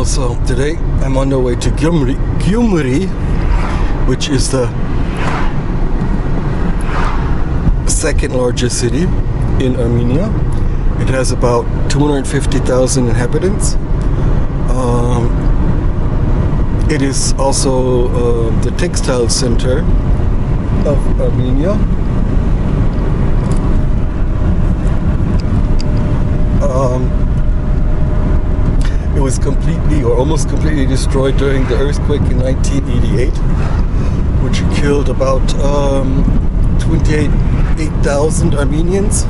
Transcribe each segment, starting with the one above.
So today I'm on the way to Gyumri, which is the second largest city in Armenia. It has about 250,000 inhabitants. It is also the textile center of Armenia. It was completely or almost completely destroyed during the earthquake in 1988, which killed about 28,000 Armenians.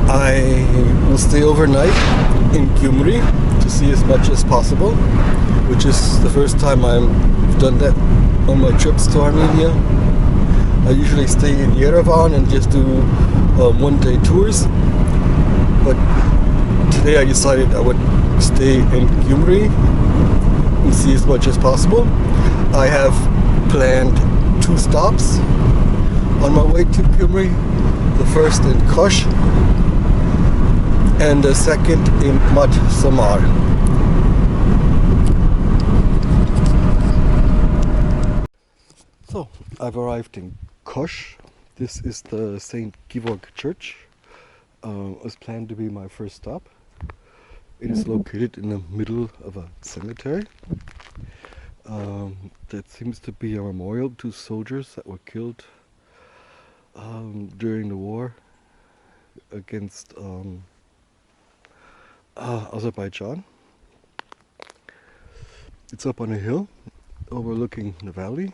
I will stay overnight in Gyumri to see as much as possible, which is the first time I've done that on my trips to Armenia. I usually stay in Yerevan and just do one-day tours, but today I decided I would stay in Gyumri and see as much as possible. I have planned 2 stops on my way to Gyumri. The first in Kosh and the second in Mastara. So I've arrived in Kosh. This is the St. Gevorg Church. It was planned to be my first stop. It is located in the middle of a cemetery. That seems to be a memorial to soldiers that were killed during the war against Azerbaijan. It's up on a hill overlooking the valley.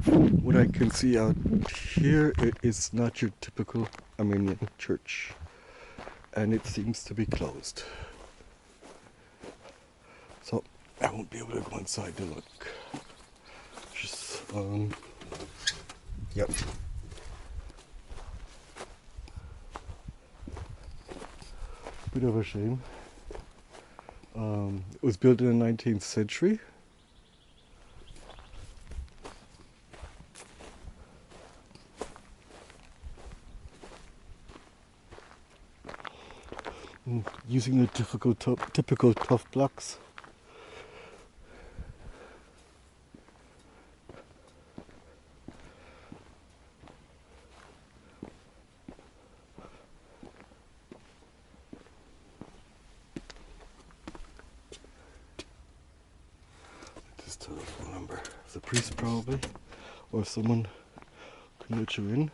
What I can see out here, it is not your typical Armenian church, and it seems to be closed. So I won't be able to go inside to look. Just yep. Bit of a shame. It was built in the 19th century. Using the typical tough blocks. This telephone number. It's a priest probably, or someone can let you in.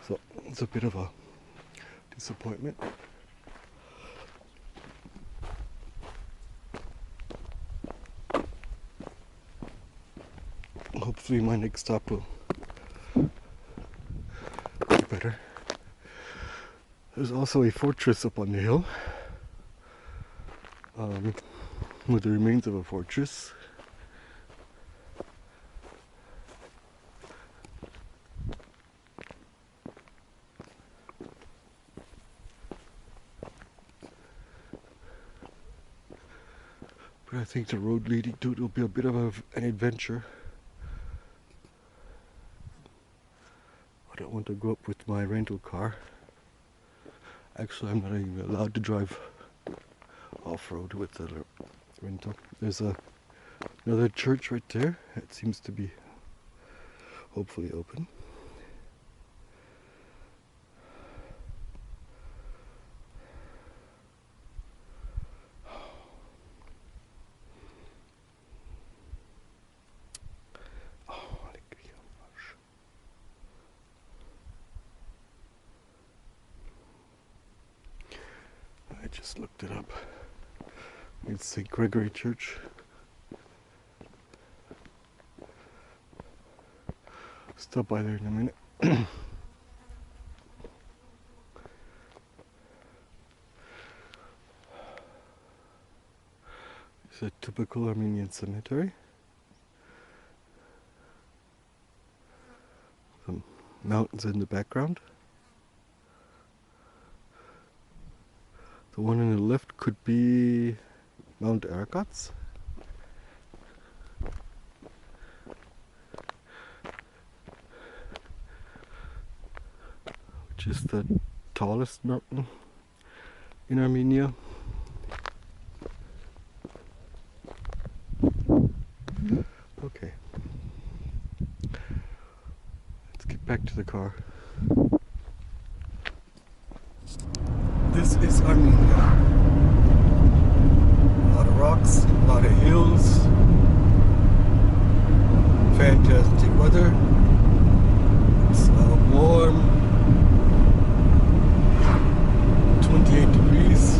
So it's a bit of a disappointment. Hopefully my next stop will be better. There's also a fortress up on the hill, with the remains of a fortress. But I think the road leading to it will be a bit of an adventure. I don't want to go up with my rental car. Actually, I'm not even allowed to drive off-road with the rental. There's another church right there. It seems to be hopefully open. I just looked it up. It's St. Gregory Church. Stop by there in a minute. It's a typical Armenian cemetery. Some mountains in the background. The one on the left could be Mount Arakat. which is the tallest mountain in Armenia. Okay, let's get back to the car. This is Armenia. A lot of rocks, a lot of hills, fantastic weather. It's warm, 28 degrees,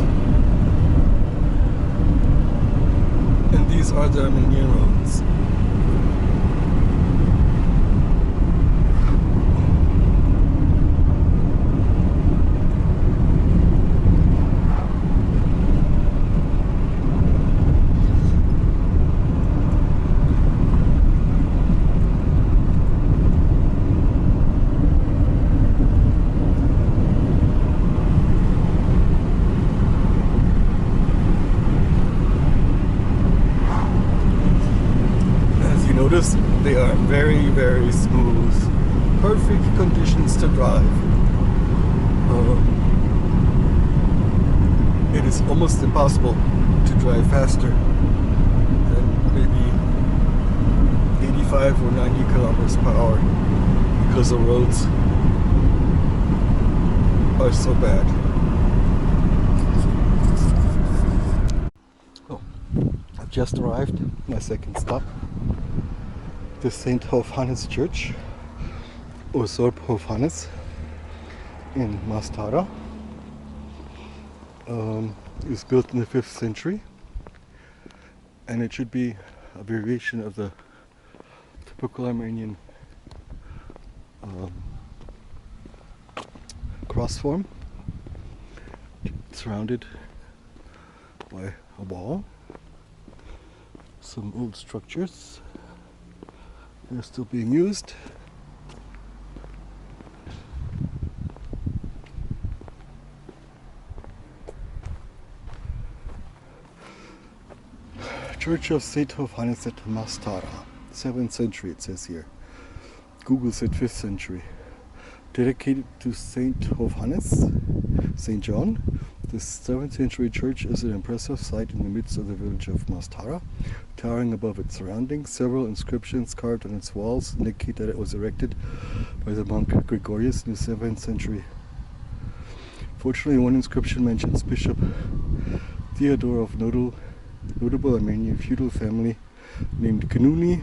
and these are the Armenian roads. Notice they are very, very smooth, perfect conditions to drive. It is almost impossible to drive faster than maybe 85 or 90 kilometers per hour because the roads are so bad. Oh, I've just arrived, my second stop. The St. Hovhannes Church, or Hovhannes in Mastara, is built in the 5th century, and it should be a variation of the typical Armenian cross form, surrounded by a wall, some old structures. They're still being used. Church of St. Hovhannes at Mastara, 7th century it says here. Google said 5th century. Dedicated to St. Hovhannes, St. John. This 7th century church is an impressive sight in the midst of the village of Mastara, towering above its surroundings. Several inscriptions carved on its walls indicate that it was erected by the monk Gregorius in the 7th century. Fortunately, one inscription mentions Bishop Theodore of notable Armenian feudal family named Gyumri,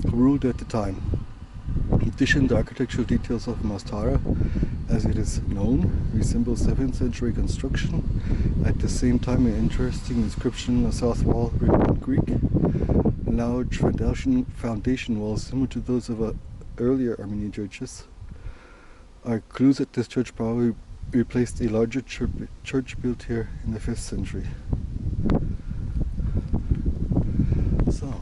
who ruled at the time. In addition, the architectural details of Mastara, as it is known, resemble 7th century construction. At the same time, an interesting inscription on the south wall, written in Greek, large foundation walls similar to those of earlier Armenian churches, are clues that this church probably replaced a larger church built here in the 5th century. So,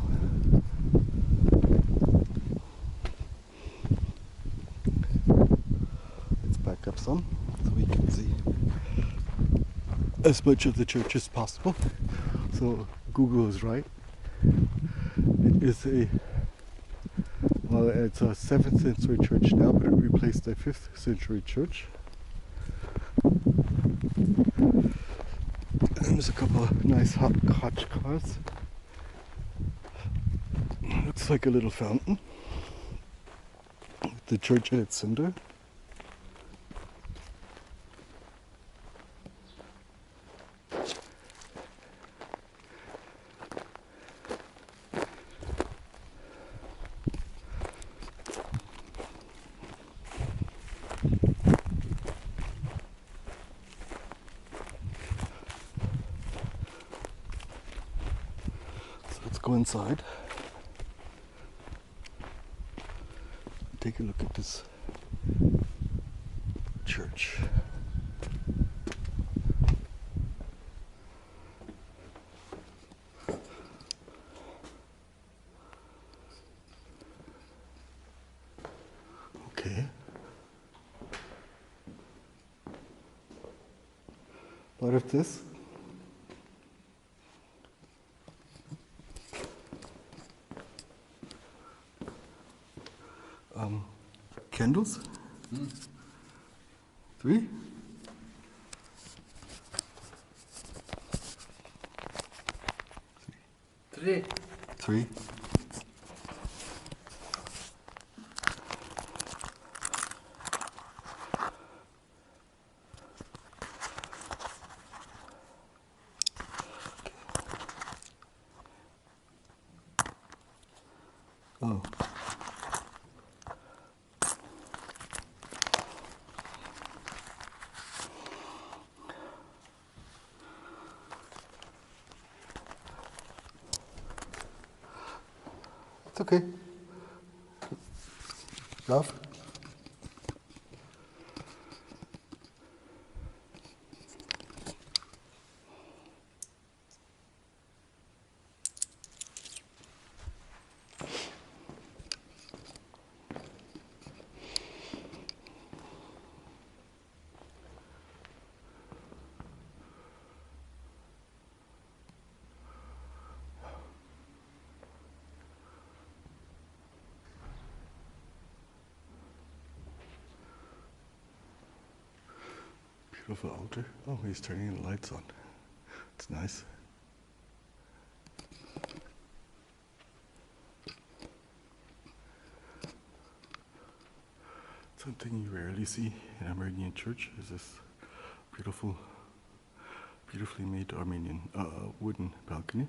let's back up some so we can see as much of the church as possible. So Google is right. It is it's a 7th century church now, but it replaced a 5th century church. And there's a couple of nice hot cars. Looks like a little fountain with the church at its center. So let's go inside. Take a look at this church. Okay. What of this? Candles. 3? Three. 3. Oh. It's okay. Love? Beautiful altar. Oh, he's turning the lights on. It's nice. Something you rarely see in Armenian church is this beautifully made Armenian wooden balcony.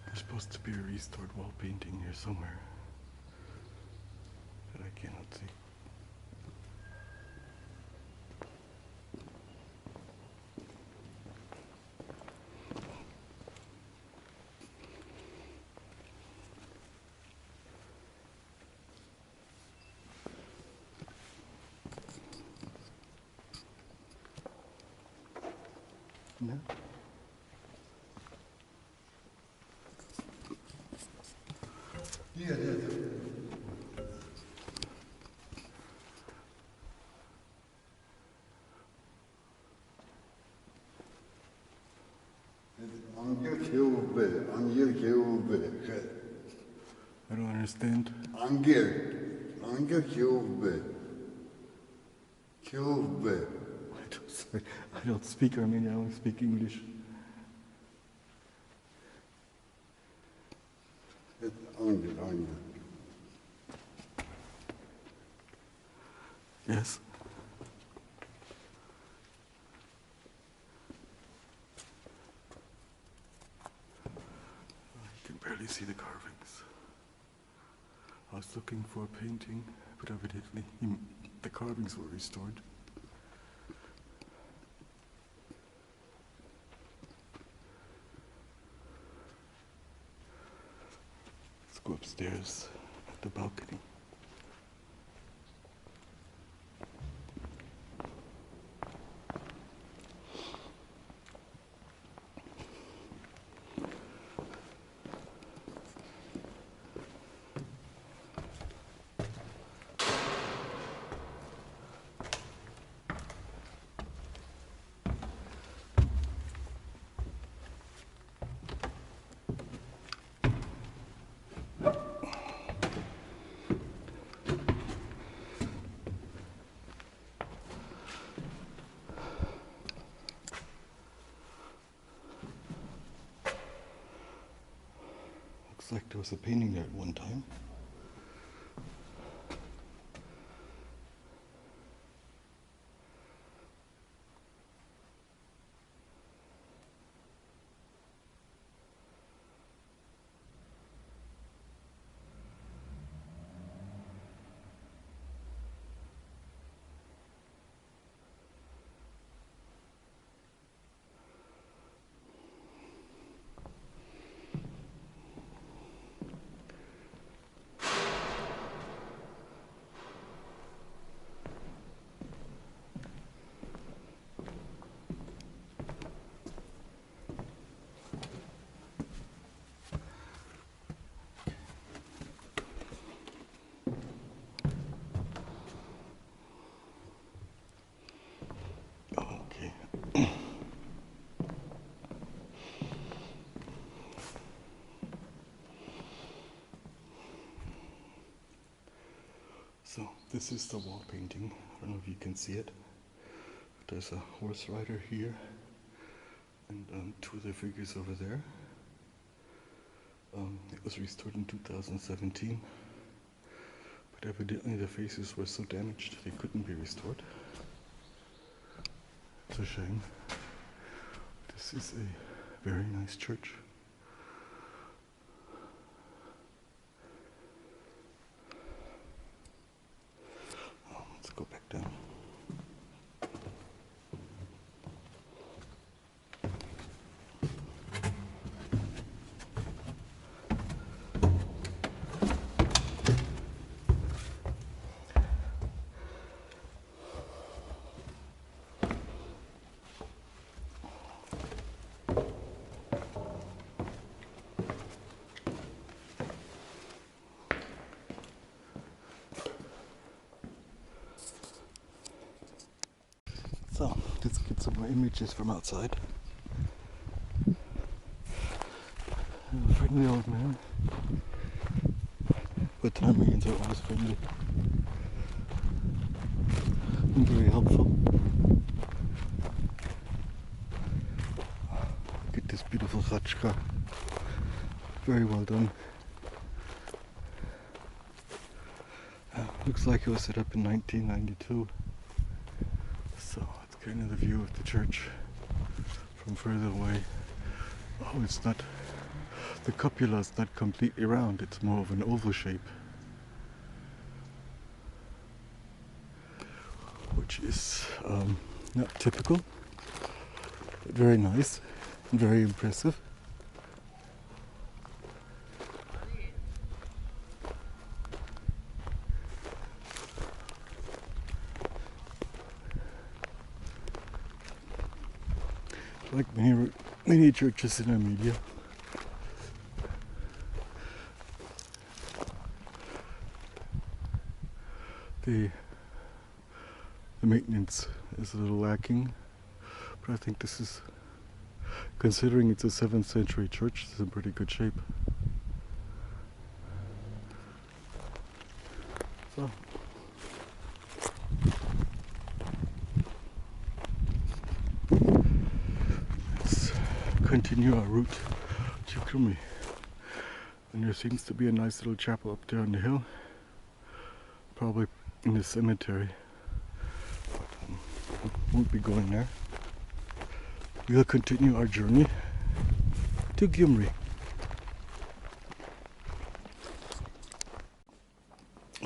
There's supposed to be a restored wall painting here somewhere that I cannot see. No? Yeah. I don't understand. I don't speak Armenian, I only speak English. Yes. I can barely see the carvings. I was looking for a painting, but evidently the carvings were restored. Let's go upstairs at the balcony. Looks like there was a painting there at one time. So this is the wall painting. I don't know if you can see it. There's a horse rider here and two other figures over there. It was restored in 2017, but evidently the faces were so damaged they couldn't be restored. It's a shame. This is a very nice church. Let's go back down. So, let's get some more images from outside. A friendly old man. But the Armenians are always friendly and very helpful. Look at this beautiful chachka. Very well done. Looks like it was set up in 1992. So it's kind of the view of the church from further away. Oh, it's not, the cupola is not completely round, it's more of an oval shape, which is not typical, but very nice and very impressive. Like many churches in Armenia, the maintenance is a little lacking, but I think this is, considering it's a 7th century church, it's in pretty good shape. So. Continue our route to Gyumri, and there seems to be a nice little chapel up there on the hill, probably in the cemetery, but won't be going there. We'll continue our journey to Gyumri.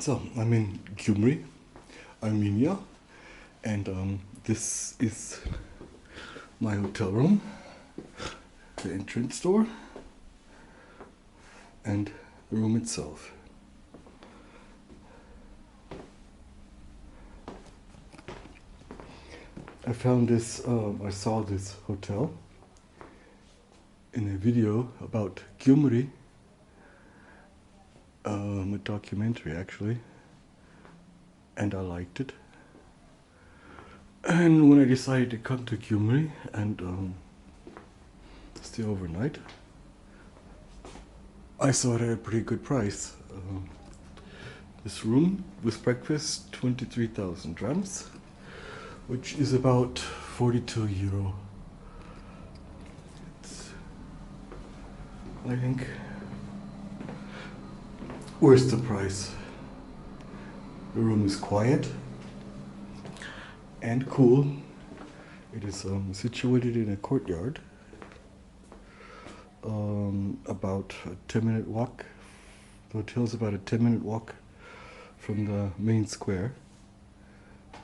So I'm in Gyumri, Armenia, and this is my hotel room, the entrance door, and the room itself. I found this, I saw this hotel in a video about Gyumri, a documentary actually, and I liked it. And when I decided to come to Gyumri and stay overnight, I saw it at a pretty good price. This room with breakfast, 23,000 drams, which is about 42 euro. I think worth the price. The room is quiet and cool. It is situated in a courtyard, about a 10-minute walk. The hotel is about a 10-minute walk from the main square.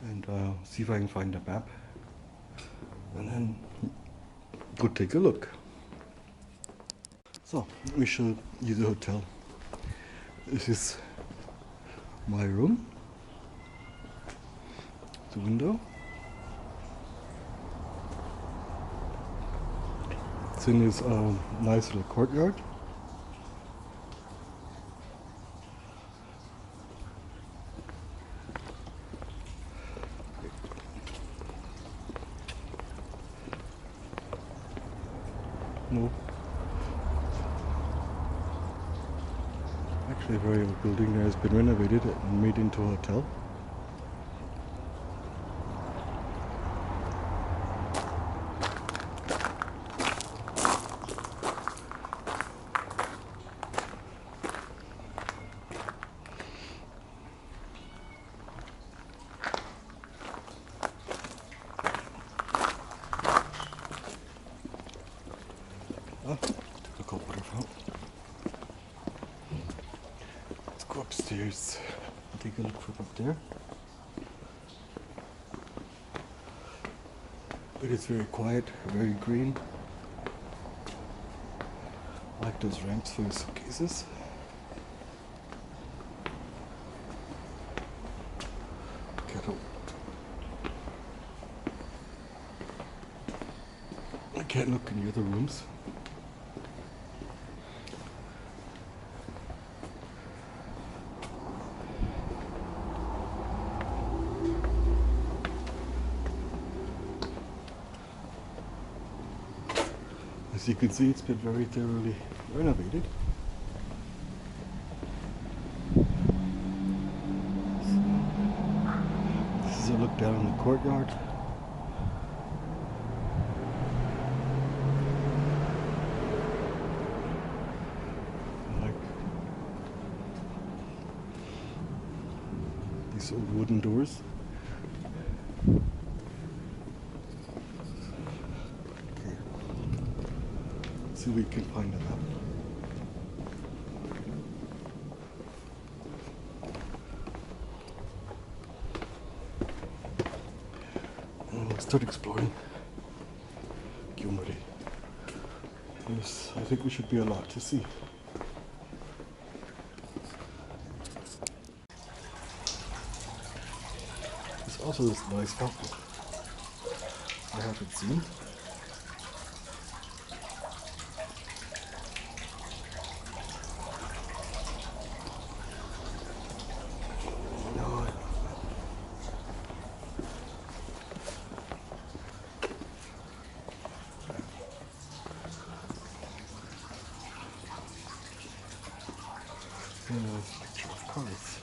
And see if I can find a map, and then go take a look. So let me show you the hotel. This is my room, the window. It's in this nice little courtyard. No. Actually, a very old building there has been renovated and made into a hotel. Typical waterfall. Let's go upstairs and take a look from up there. It is very quiet, very green. I like those ramps for the suitcases. I can't look in the other rooms. As you can see, it's been very thoroughly renovated. This is a look down the courtyard. I like these old wooden doors. See if we can find it out. Let's start exploring Gyumri. Yes, I think we should be a lot to see. There's also this nice fountain I haven't seen. Picture of cars.